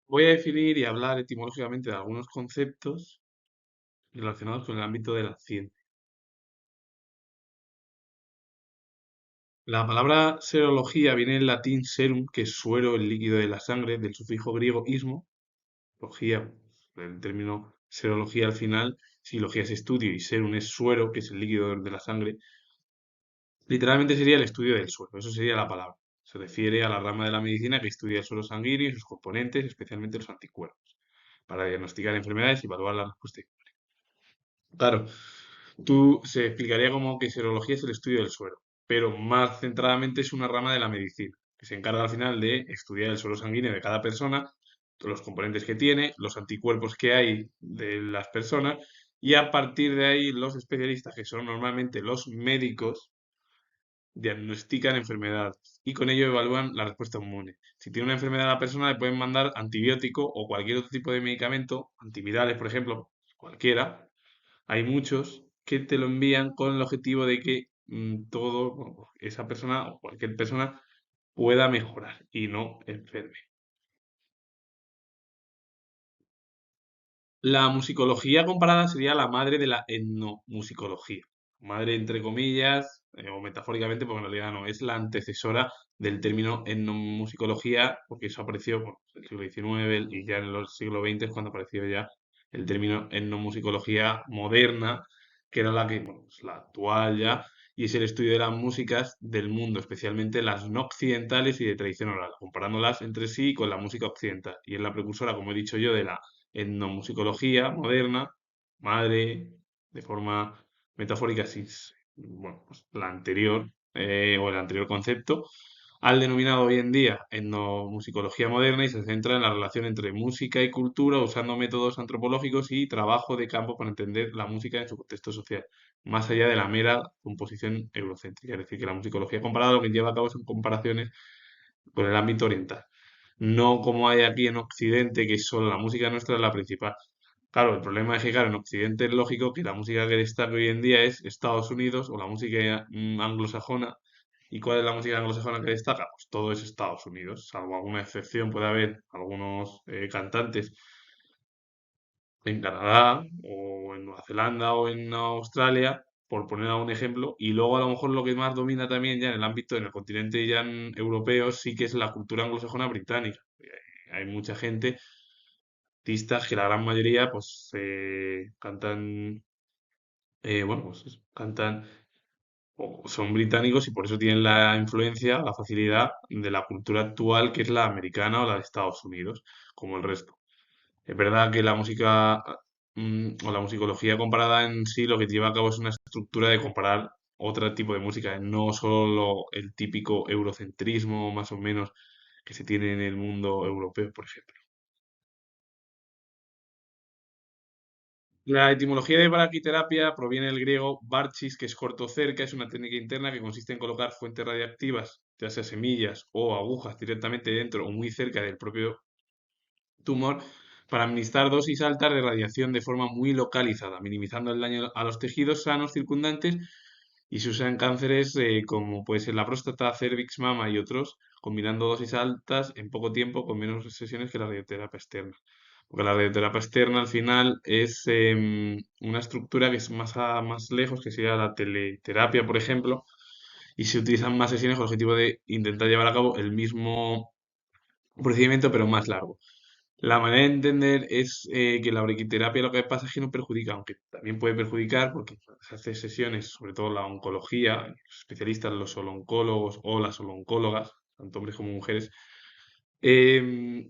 Voy a definir y hablar etimológicamente de algunos conceptos relacionados con el ámbito de la ciencia. La palabra serología viene del latín serum, que es suero, el líquido de la sangre, del sufijo griego ismo, logía, el término serología al final, si logía es estudio y serum es suero, que es el líquido de la sangre, literalmente sería el estudio del suero, eso sería la palabra. Se refiere a la rama de la medicina que estudia el suero sanguíneo y sus componentes, especialmente los anticuerpos, para diagnosticar enfermedades y evaluar la respuesta. Claro, se explicaría como que serología es el estudio del suero, pero más centradamente es una rama de la medicina, que se encarga al final de estudiar el suero sanguíneo de cada persona, los componentes que tiene, los anticuerpos que hay de las personas, y a partir de ahí los especialistas, que son normalmente los médicos, diagnostican enfermedades y con ello evalúan la respuesta inmune. Si tiene una enfermedad a la persona, le pueden mandar antibiótico o cualquier otro tipo de medicamento, antivirales, por ejemplo, cualquiera. Hay muchos que te lo envían con el objetivo de que bueno, pues, esa persona o cualquier persona pueda mejorar y no enferme. La musicología comparada sería la madre de la etnomusicología. Madre entre comillas, o metafóricamente, porque en realidad no, es la antecesora del término etnomusicología, porque eso apareció bueno, en el siglo XIX y ya en el siglo XX es cuando apareció ya el término etnomusicología moderna, que era la que, bueno, es la actual ya, y es el estudio de las músicas del mundo, especialmente las no occidentales y de tradición oral, comparándolas entre sí con la música occidental. Y es la precursora, como he dicho yo, de la etnomusicología moderna, madre, de forma metafórica, sí, bueno, pues la anterior, o el anterior concepto, al denominado hoy en día etnomusicología moderna y se centra en la relación entre música y cultura usando métodos antropológicos y trabajo de campo para entender la música en su contexto social, más allá de la mera composición eurocéntrica. Es decir, que la musicología comparada lo que lleva a cabo son comparaciones con el ámbito oriental. No como hay aquí en Occidente, que solo la música nuestra es la principal. Claro, el problema es que, claro, en Occidente es lógico que la música que destaca hoy en día es Estados Unidos o la música anglosajona. ¿Y cuál es la música anglosajona que destaca? Pues todo es Estados Unidos, salvo alguna excepción, puede haber algunos cantantes en Canadá o en Nueva Zelanda o en Australia, por poner algún ejemplo, y luego a lo mejor lo que más domina también ya en el ámbito, en el continente ya europeo, sí que es la cultura anglosajona británica. Hay mucha gente, artistas que la gran mayoría pues cantan, bueno, pues eso, cantan o son británicos y por eso tienen la influencia, la facilidad de la cultura actual que es la americana o la de Estados Unidos, como el resto. Es verdad que la música o la musicología comparada en sí lo que lleva a cabo es una estructura de comparar otro tipo de música, no solo el típico eurocentrismo más o menos que se tiene en el mundo europeo, por ejemplo. La etimología de braquiterapia proviene del griego barchis, que es corto cerca, es una técnica interna que consiste en colocar fuentes radiactivas, ya sea semillas o agujas directamente dentro o muy cerca del propio tumor para administrar dosis altas de radiación de forma muy localizada, minimizando el daño a los tejidos sanos circundantes y se usa en cánceres como puede ser la próstata, cervix, mama y otros, combinando dosis altas en poco tiempo con menos sesiones que la radioterapia externa. Porque la radioterapia externa al final es una estructura que es más lejos, que sería la teleterapia, por ejemplo, y se utilizan más sesiones con el objetivo de intentar llevar a cabo el mismo procedimiento, pero más largo. La manera de entender es que la braquiterapia lo que pasa es que no perjudica, aunque también puede perjudicar porque se hace sesiones, sobre todo la oncología, los especialistas, los solo-oncólogos o las solo-oncólogas, tanto hombres como mujeres, em,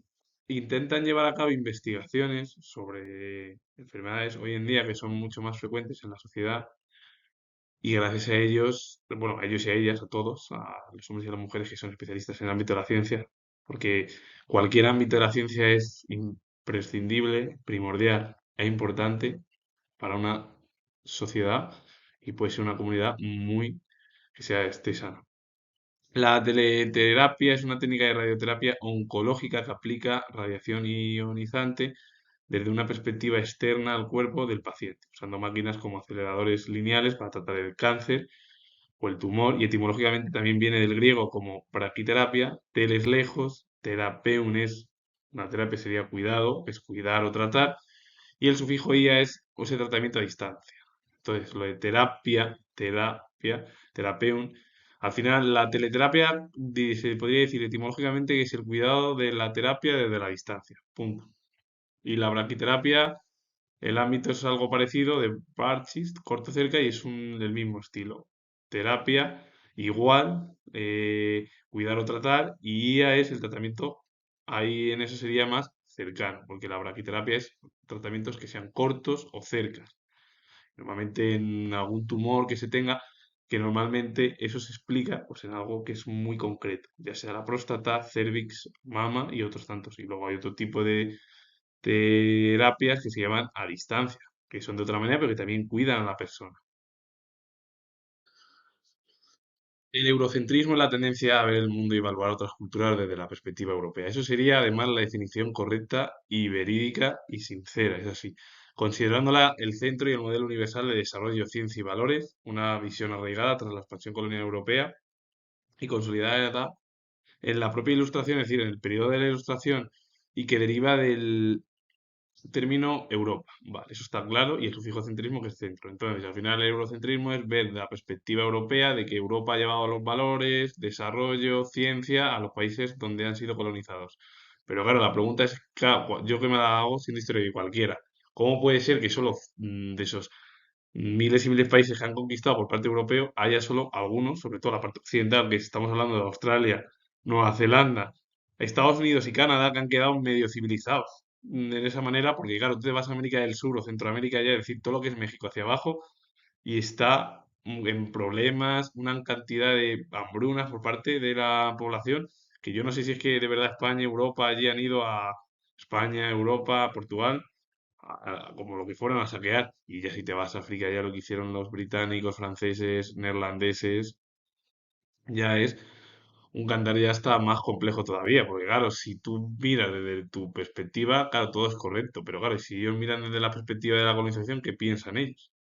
intentan llevar a cabo investigaciones sobre enfermedades hoy en día que son mucho más frecuentes en la sociedad y gracias a ellos, bueno, a ellos y a ellas, a todos, a los hombres y a las mujeres que son especialistas en el ámbito de la ciencia, porque cualquier ámbito de la ciencia es imprescindible, primordial e importante para una sociedad y puede ser una comunidad muy que sea esté sana. La teleterapia es una técnica de radioterapia oncológica que aplica radiación ionizante desde una perspectiva externa al cuerpo del paciente, usando máquinas como aceleradores lineales para tratar el cáncer o el tumor, y etimológicamente también viene del griego como braquiterapia, tel es lejos, terapeun es La terapia sería cuidado, es cuidar o tratar, y el sufijo ia es ese tratamiento a distancia. Entonces, lo de terapeun, al final la teleterapia se podría decir etimológicamente que es el cuidado de la terapia desde la distancia, punto. Y la braquiterapia, el ámbito es algo parecido, de parchis, corto cerca, y es del mismo estilo. Terapia, igual, cuidar o tratar, y IA es el tratamiento, ahí en eso sería más cercano, porque la braquiterapia es tratamientos que sean cortos o cercas. Normalmente en algún tumor que se tenga, que normalmente eso se explica pues en algo que es muy concreto, ya sea la próstata, cervix, mama y otros tantos. Y luego hay otro tipo de terapias que se llaman a distancia, que son de otra manera, pero que también cuidan a la persona. El eurocentrismo es la tendencia a ver el mundo y evaluar otras culturas desde la perspectiva europea. Eso sería además la definición correcta y verídica y sincera, es así. Considerándola el centro y el modelo universal de desarrollo, ciencia y valores, una visión arraigada tras la expansión colonial europea y consolidada en la propia Ilustración, es decir, en el periodo de la Ilustración, y que deriva del término Europa. Vale, eso está claro. Y el sufijocentrismo que es centro. Entonces, al final el eurocentrismo es ver la perspectiva europea de que Europa ha llevado los valores, desarrollo, ciencia a los países donde han sido colonizados. Pero claro, la pregunta es, claro, yo que me la hago sin historia de cualquiera. ¿Cómo puede ser que solo de esos miles y miles de países que han conquistado por parte europeo haya solo algunos, sobre todo la parte occidental, que estamos hablando de Australia, Nueva Zelanda, Estados Unidos y Canadá, que han quedado medio civilizados de esa manera, porque claro, tú te vas a América del Sur o Centroamérica ya, es decir, todo lo que es México hacia abajo, y está en problemas, una cantidad de hambrunas por parte de la población, que yo no sé si es que de verdad España, Europa, allí han ido a España, Europa, Portugal, como lo que fueron a saquear, y ya si te vas a África, ya lo que hicieron los británicos, franceses, neerlandeses, ya es un cantar ya está más complejo todavía, porque claro, si tú miras desde tu perspectiva, claro, todo es correcto, pero claro, si ellos miran desde la perspectiva de la colonización, ¿qué piensan ellos?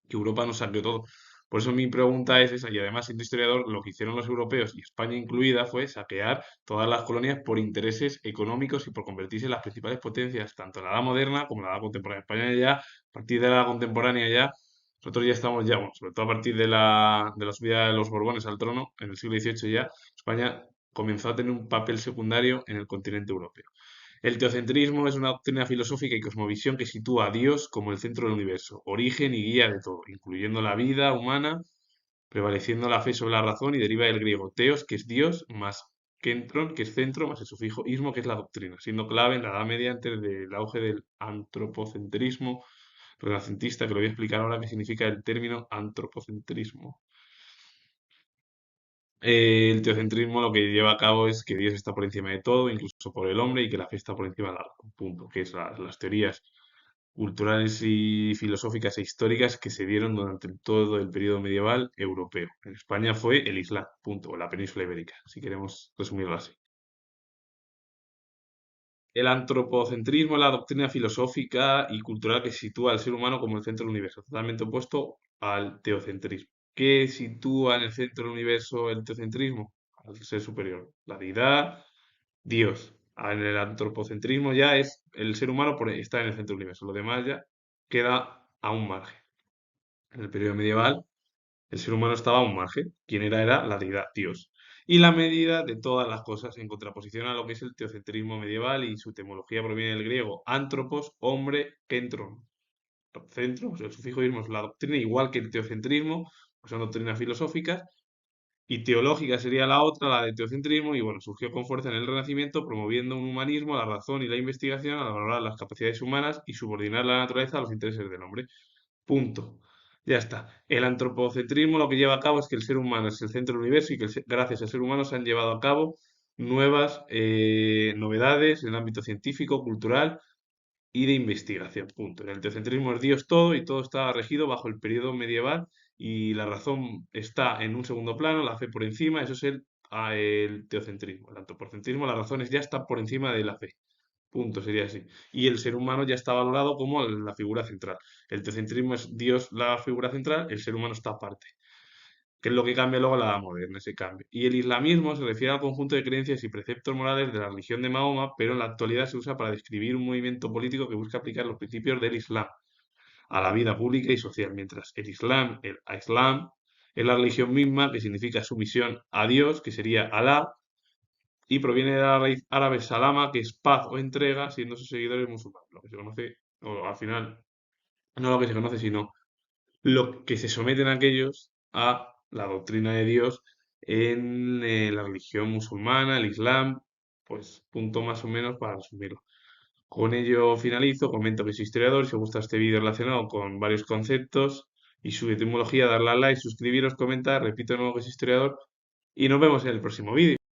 Que Europa nos saqueó todo. Por eso mi pregunta es esa, y además siendo historiador, lo que hicieron los europeos, y España incluida, fue saquear todas las colonias por intereses económicos y por convertirse en las principales potencias, tanto en la edad moderna como en la edad contemporánea. España ya, a partir de la edad contemporánea ya, nosotros ya estamos ya, bueno, sobre todo a partir de la subida de los Borbones al trono, en el siglo XVIII ya, España comenzó a tener un papel secundario en el continente europeo. El teocentrismo es una doctrina filosófica y cosmovisión que sitúa a Dios como el centro del universo, origen y guía de todo, incluyendo la vida humana, prevaleciendo la fe sobre la razón y deriva del griego teos, que es Dios, más kentron, que es centro, más el sufijo ismo, que es la doctrina, siendo clave en la Edad Media antes del auge del antropocentrismo renacentista, que lo voy a explicar ahora qué significa el término antropocentrismo. El teocentrismo lo que lleva a cabo es que Dios está por encima de todo, incluso por el hombre, y que la fe está por encima de la razón. Punto. Que es las teorías culturales y filosóficas e históricas que se dieron durante todo el periodo medieval europeo. En España fue el Islam, punto, o la península ibérica, si queremos resumirlo así. El antropocentrismo es la doctrina filosófica y cultural que sitúa al ser humano como el centro del universo, totalmente opuesto al teocentrismo. ¿Qué sitúa en el centro del universo el teocentrismo? Al ser superior, la deidad, Dios. En el antropocentrismo ya es el ser humano está en el centro del universo, lo demás ya queda a un margen. En el periodo medieval el ser humano estaba a un margen. ¿Quién era? Era la deidad, Dios. Y la medida de todas las cosas en contraposición a lo que es el teocentrismo medieval y su etimología proviene del griego antropos, hombre, kentron. Centro, o sea, el sufijo ismo es la doctrina, igual que el teocentrismo, pues son doctrinas filosóficas, y teológica sería la otra, la de teocentrismo, y bueno, surgió con fuerza en el Renacimiento, promoviendo un humanismo, la razón y la investigación al valorar las capacidades humanas y subordinar la naturaleza a los intereses del hombre. Punto. Ya está. El antropocentrismo lo que lleva a cabo es que el ser humano es el centro del universo y que gracias al ser humano se han llevado a cabo nuevas novedades en el ámbito científico, cultural y de investigación. Punto. En el teocentrismo es Dios todo y todo está regido bajo el periodo medieval y la razón está en un segundo plano, la fe por encima, eso es el teocentrismo. El antropocentrismo, las razones ya están por encima de la fe. Punto, sería así. Y el ser humano ya está valorado como la figura central. El teocentrismo es Dios la figura central, el ser humano está aparte. que es lo que cambia luego a la edad moderna, ese cambio. Y el islamismo se refiere al conjunto de creencias y preceptos morales de la religión de Mahoma, pero en la actualidad se usa para describir un movimiento político que busca aplicar los principios del Islam a la vida pública y social, mientras el Islam, es la religión misma que significa sumisión a Dios, que sería Alá, y proviene de la raíz árabe salama, que es paz o entrega, siendo sus seguidores musulmanes, lo que se conoce, o al final, no lo que se conoce, sino lo que se someten aquellos a la doctrina de Dios en la religión musulmana, el Islam, pues punto más o menos para resumirlo. Con ello finalizo, comento que soy historiador, si os gusta este vídeo relacionado con varios conceptos y su etimología, darle a like, suscribiros, comentar, repito de nuevo que soy historiador y nos vemos en el próximo vídeo.